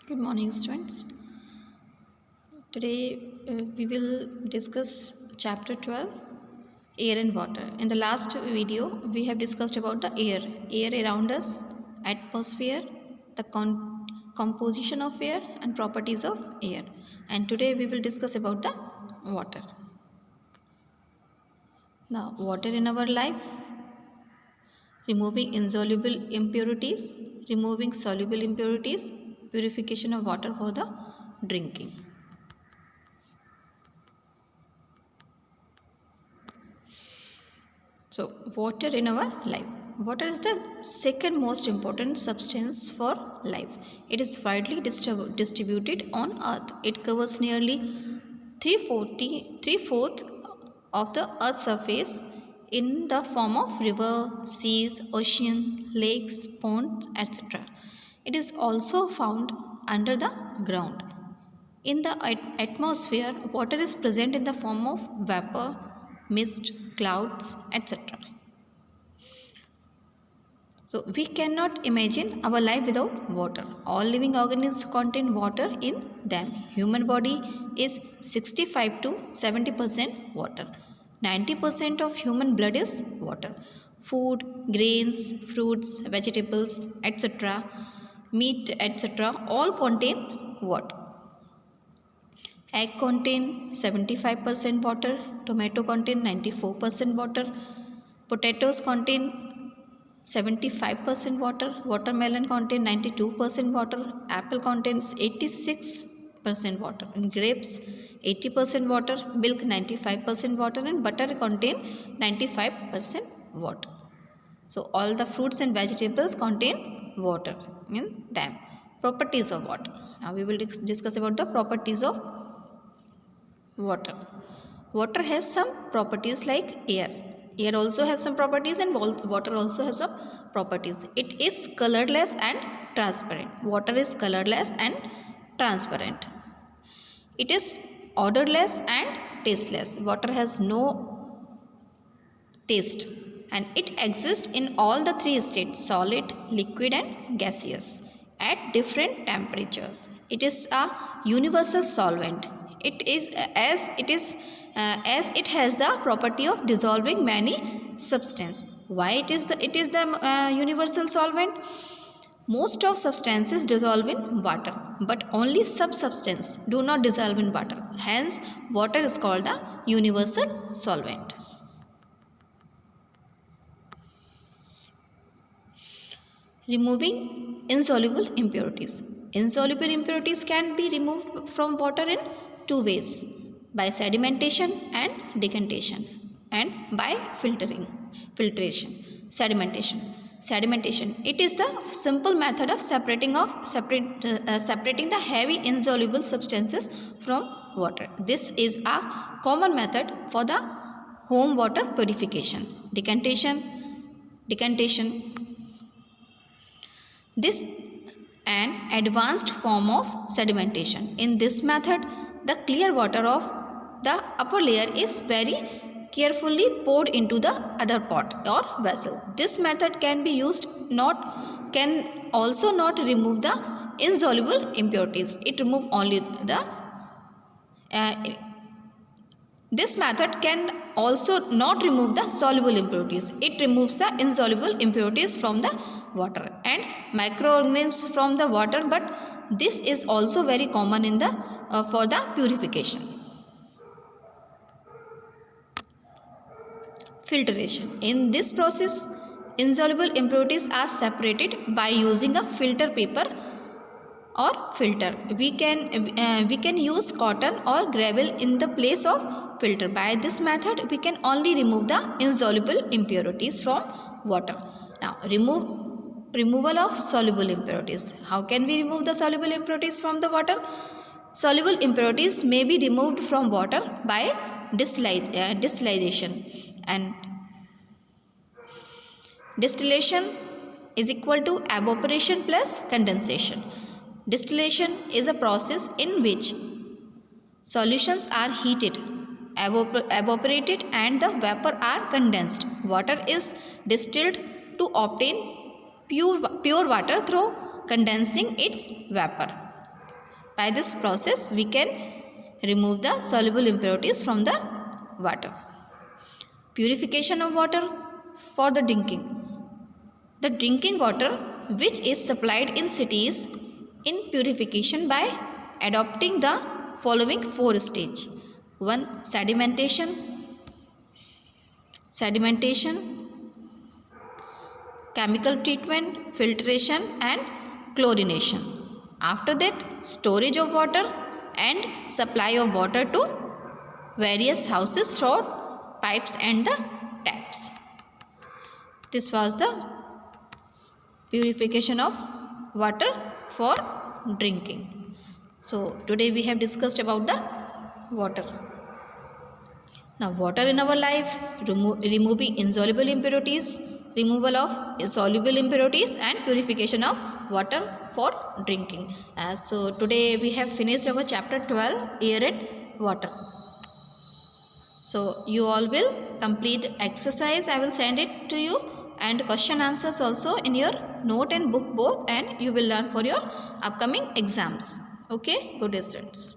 Good morning, students. Today we will discuss chapter 12, air and water. In the last video, we have discussed about the air around us, atmosphere, the composition of air and properties of air. And today we will discuss about the water. Now, water in our life, removing insoluble impurities, removing soluble impurities, purification of water for the drinking. So, water in our life. Water is the second most important substance for life. It is widely distributed on earth. It covers nearly 3/4 of the earth's surface in the form of river, seas, ocean, lakes, ponds, etc. It is also found under the ground. In the atmosphere, water is present in the form of vapor, mist, clouds, etc. So, we cannot imagine our life without water. All living organisms contain water in them. Human body is 65 to 70% water. 90% of human blood is water. Food, grains, fruits, vegetables, etc., meat, etc., all contain water. Egg contain 75% water, tomato contain 94% water, potatoes contain 75% water, watermelon contain 92% water, apple contains 86% water, and grapes 80% water, milk 95% water, and butter contain 95% water. So all the fruits and vegetables contain water in them. Properties of water. Now we will discuss about the properties of water. Water has some properties like air. Air also has some properties and water also has some properties. It is colorless and transparent. Water is colorless and transparent. It is odorless and tasteless. Water has no taste and it exists in all the three states: solid, liquid and gaseous at different temperatures. It is a universal solvent. It is as it has the property of dissolving many substances. Why it is the universal solvent? Most of substances dissolve in water, but only some substances do not dissolve in water. Hence, water is called the universal solvent. Removing insoluble impurities. Insoluble impurities can be removed from water in two ways: by sedimentation and decantation, and by filtration. Sedimentation, it is the simple method of separating the heavy insoluble substances from water. This is a common method for the home water purification. Decantation, this an advanced form of sedimentation. In this method, the clear water of the upper layer is very carefully poured into the other pot or vessel. This method can also not remove the insoluble impurities. It removes only the this method can also not remove the soluble impurities. It removes the insoluble impurities from the water and microorganisms from the water, but this is also very common in the for the purification. Filtration. In this process, insoluble impurities are separated by using a filter paper or filter. We can use cotton or gravel in the place of filter. By this method, we can only remove the insoluble impurities from water. Now, removal of soluble impurities. How can we remove the soluble impurities from the water? Soluble impurities may be removed from water by distillation, and distillation is equal to evaporation plus condensation. Distillation is a process in which solutions are heated, evaporated and the vapor are condensed. Water is distilled to obtain pure water through condensing its vapor. By this process, we can remove the soluble impurities from the water. Purification of water for the drinking. The drinking water which is supplied in cities in purification by adopting the following 4 stages. 1. Sedimentation, chemical treatment, filtration and chlorination. After that, storage of water and supply of water to various houses through pipes and the taps. This was the purification of water for drinking. So today we have discussed about the water. Now water in our life, removing insoluble impurities, removal of soluble impurities and purification of water for drinking. So today we have finished our chapter 12, air and water. So you all will complete exercise. I will send it to you, and question answers also in your note and book both, and you will learn for your upcoming exams. Okay, good day students.